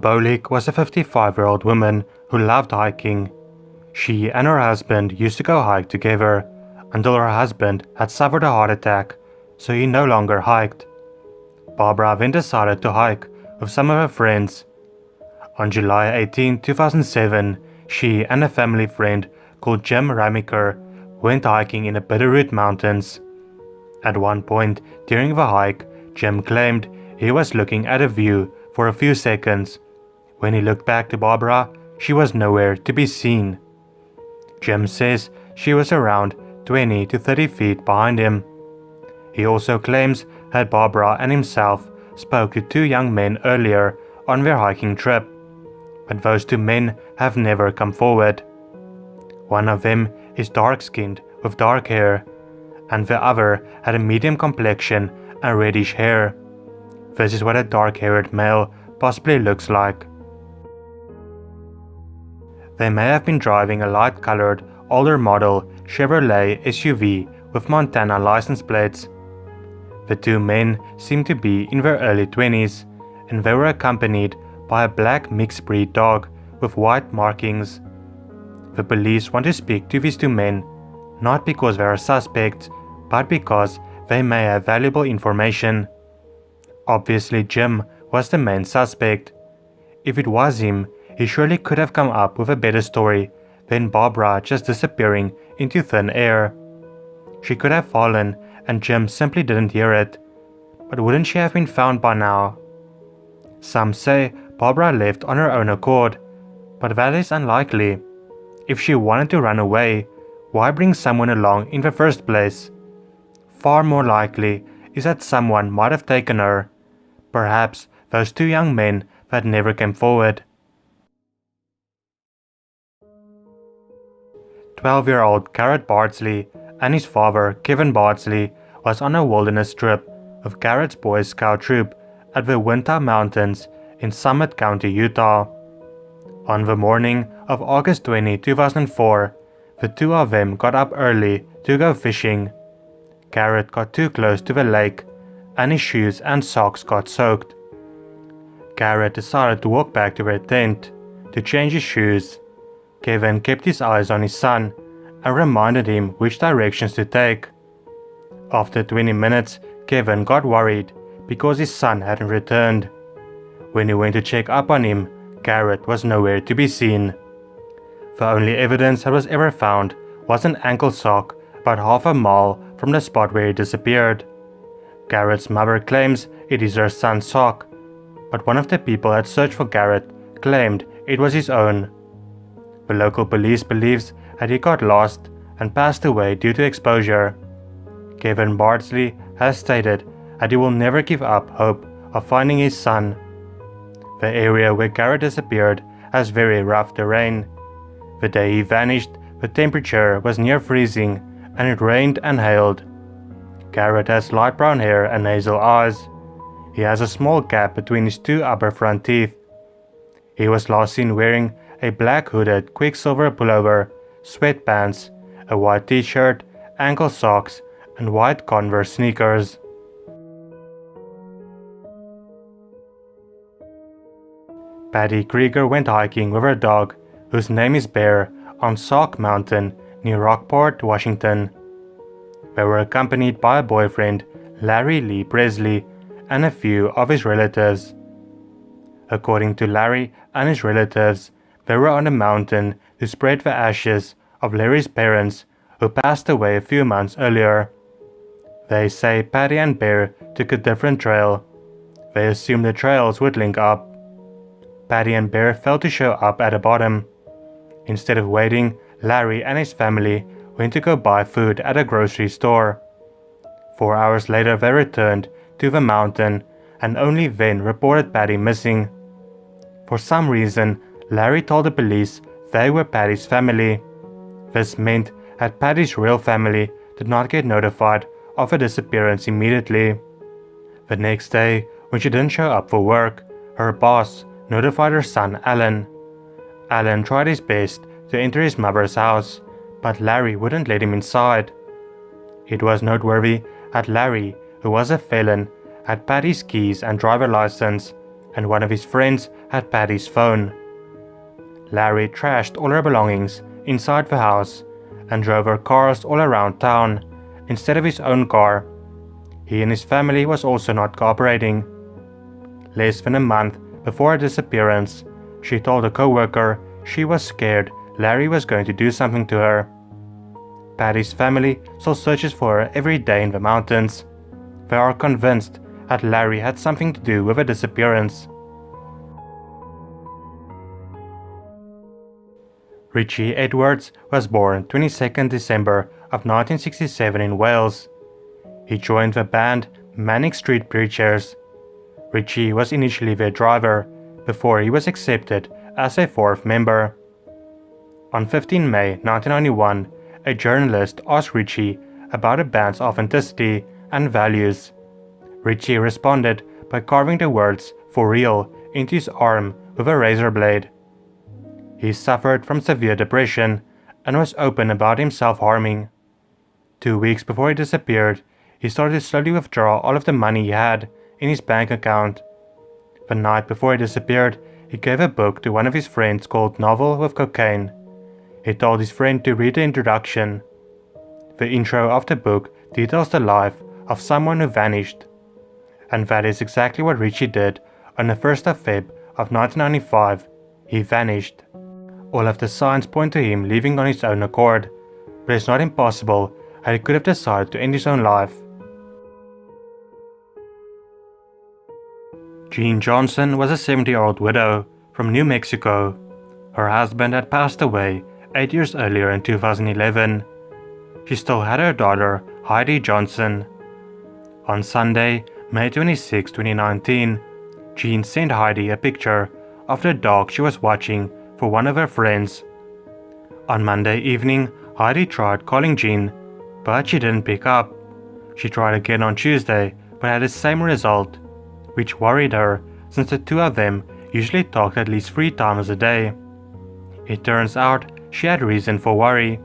Bolick was a 55-year-old woman who loved hiking. She and her husband used to go hike together until her husband had suffered a heart attack, so he no longer hiked. Barbara then decided to hike with some of her friends. On July 18, 2007, she and a family friend called Jim Ramiker went hiking in the Bitterroot Mountains. At one point during the hike, Jim claimed he was looking at a view for a few seconds. When he looked back to Barbara, she was nowhere to be seen. Jim says she was around 20 to 30 feet behind him. He also claims that Barbara and himself spoke to two young men earlier on their hiking trip, but those two men have never come forward. One of them is dark-skinned with dark hair, and the other had a medium complexion and reddish hair. This is what a dark-haired male possibly looks like. They may have been driving a light-colored, older model Chevrolet SUV with Montana license plates. The two men seemed to be in their early 20s, and they were accompanied by a black mixed-breed dog with white markings. The police want to speak to these two men, not because they are suspects, but because they may have valuable information. Obviously, Jim was the main suspect. If it was him, he surely could have come up with a better story than Barbara just disappearing into thin air. She could have fallen and Jim simply didn't hear it. But wouldn't she have been found by now? Some say Barbara left on her own accord, but that is unlikely. If she wanted to run away, why bring someone along in the first place? Far more likely is that someone might have taken her. Perhaps those two young men that never came forward. 12-year-old Garrett Bardsley and his father Kevin Bardsley was on a wilderness trip with Garrett's Boy Scout troop at the Winter Mountains in Summit County, Utah. On the morning of August 20, 2004, the two of them got up early to go fishing. Garrett got too close to the lake, and his shoes and socks got soaked. Garrett decided to walk back to their tent to change his shoes. Kevin kept his eyes on his son and reminded him which directions to take. After 20 minutes, Kevin got worried because his son hadn't returned. When he went to check up on him, Garrett was nowhere to be seen. The only evidence that was ever found was an ankle sock about half a mile from the spot where he disappeared. Garrett's mother claims it is her son's sock, but one of the people that searched for Garrett claimed it was his own. The local police believes that he got lost and passed away due to exposure. Kevin Bardsley has stated that he will never give up hope of finding his son. The area where Garrett disappeared has very rough terrain. The day he vanished, the temperature was near freezing and it rained and hailed. Garrett has light brown hair and hazel eyes. He has a small gap between his two upper front teeth. He was last seen wearing a black hooded Quicksilver pullover, sweatpants, a white t-shirt, ankle socks, and white Converse sneakers. Patty Krieger went hiking with her dog, whose name is Bear, on Sauk Mountain near Rockport, Washington. They were accompanied by a boyfriend, Larry Lee Presley, and a few of his relatives. According to Larry and his relatives, they were on the mountain to spread the ashes of Larry's parents, who passed away a few months earlier. They say Patty and Bear took a different trail. They assumed the trails would link up. Patty and Bear failed to show up at the bottom. Instead of waiting, Larry and his family went to go buy food at a grocery store. 4 hours later they returned to the mountain and only then reported Patty missing. For some reason, Larry told the police they were Patty's family. This meant that Patty's real family did not get notified of her disappearance immediately. The next day, when she didn't show up for work, her boss notified her son Alan. Alan tried his best to enter his mother's house, but Larry wouldn't let him inside. It was noteworthy that Larry, who was a felon, had Patty's keys and driver license, and one of his friends had Patty's phone. Larry trashed all her belongings inside the house and drove her cars all around town instead of his own car. He and his family was also not cooperating. Less than a month before her disappearance, she told a co-worker she was scared Larry was going to do something to her. Patty's family still searches for her every day in the mountains. They are convinced that Larry had something to do with her disappearance. Richie Edwards was born 22nd December of 1967 in Wales. He joined the band Manic Street Preachers. Richie was initially their driver before he was accepted as a fourth member. On 15 May 1991, a journalist asked Richie about the band's authenticity and values. Richie responded by carving the words "for real" into his arm with a razor blade. He suffered from severe depression and was open about himself harming. 2 weeks before he disappeared, he started to slowly withdraw all of the money he had in his bank account. The night before he disappeared, he gave a book to one of his friends called Novel with Cocaine. He told his friend to read the introduction. The intro of the book details the life of someone who vanished. And that is exactly what Richie did on the 1st of February of 1995. He vanished. All of the signs point to him leaving on his own accord, but it's not impossible that he could have decided to end his own life. Jean Johnson was a 70-year-old widow from New Mexico. Her husband had passed away 8 years earlier in 2011. She still had her daughter, Heidi Johnson. On Sunday, May 26, 2019, Jean sent Heidi a picture of the dog she was watching for one of her friends. On Monday evening, Heidi tried calling Jean, but she didn't pick up. She tried again on Tuesday, but had the same result, which worried her since the two of them usually talked at least 3 times a day. It turns out she had reason for worry.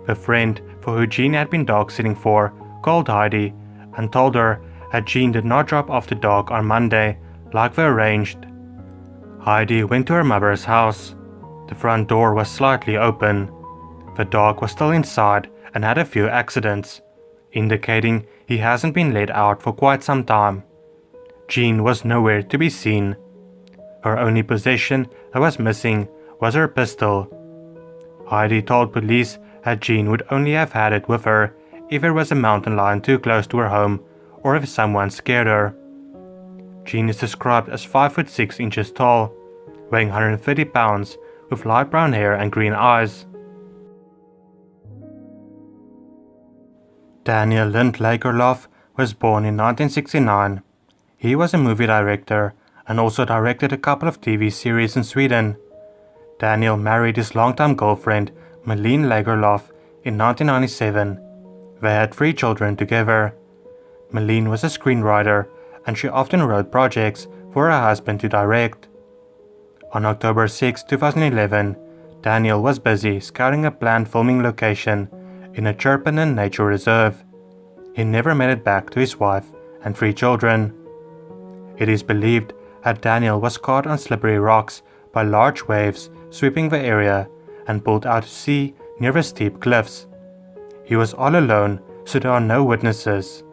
The friend for who Jean had been dog sitting for called Heidi and told her that Jean did not drop off the dog on Monday like they arranged. Heidi went to her mother's house. The front door was slightly open. The dog was still inside and had a few accidents, indicating he hasn't been let out for quite some time. Jean was nowhere to be seen. Her only possession that was missing was her pistol. Heidi told police that Jean would only have had it with her if there was a mountain lion too close to her home or if someone scared her. Jean is described as 5'6" inches tall, weighing 130 pounds, with light brown hair and green eyes. Daniel Lind Lagerlof was born in 1969. He was a movie director and also directed a couple of TV series in Sweden. Daniel married his longtime girlfriend, Malene Lagerlof, in 1997. They had 3 children together. Malene was a screenwriter, and she often wrote projects for her husband to direct. On October 6, 2011, Daniel was busy scouting a planned filming location in a Chirpanen nature reserve. He never made it back to his wife and 3 children. It is believed that Daniel was caught on slippery rocks by large waves sweeping the area and pulled out to sea near the steep cliffs. He was all alone, so there are no witnesses.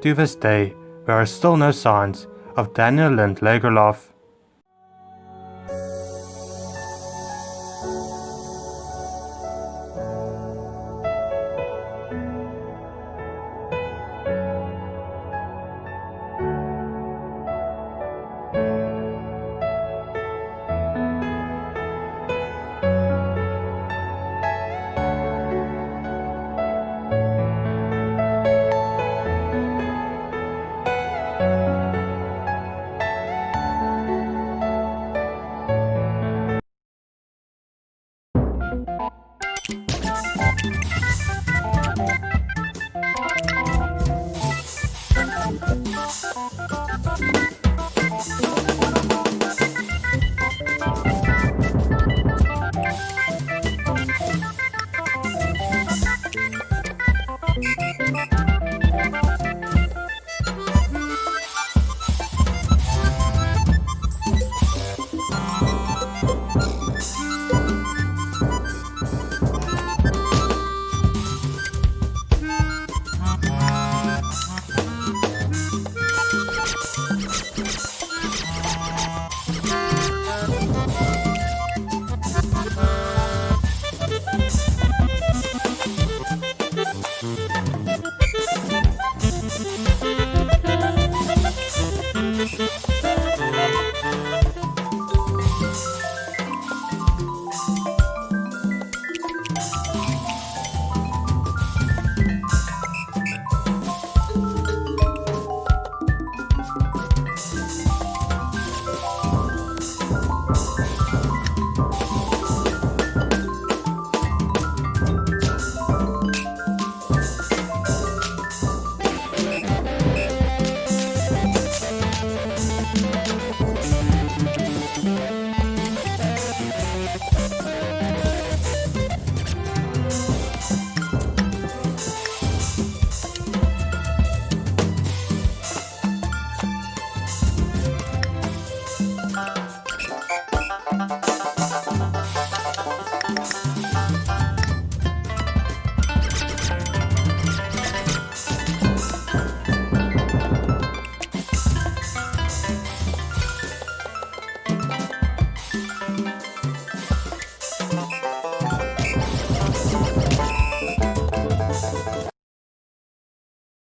To this day, there are still no signs of Daniel Lind Lagerlof. you.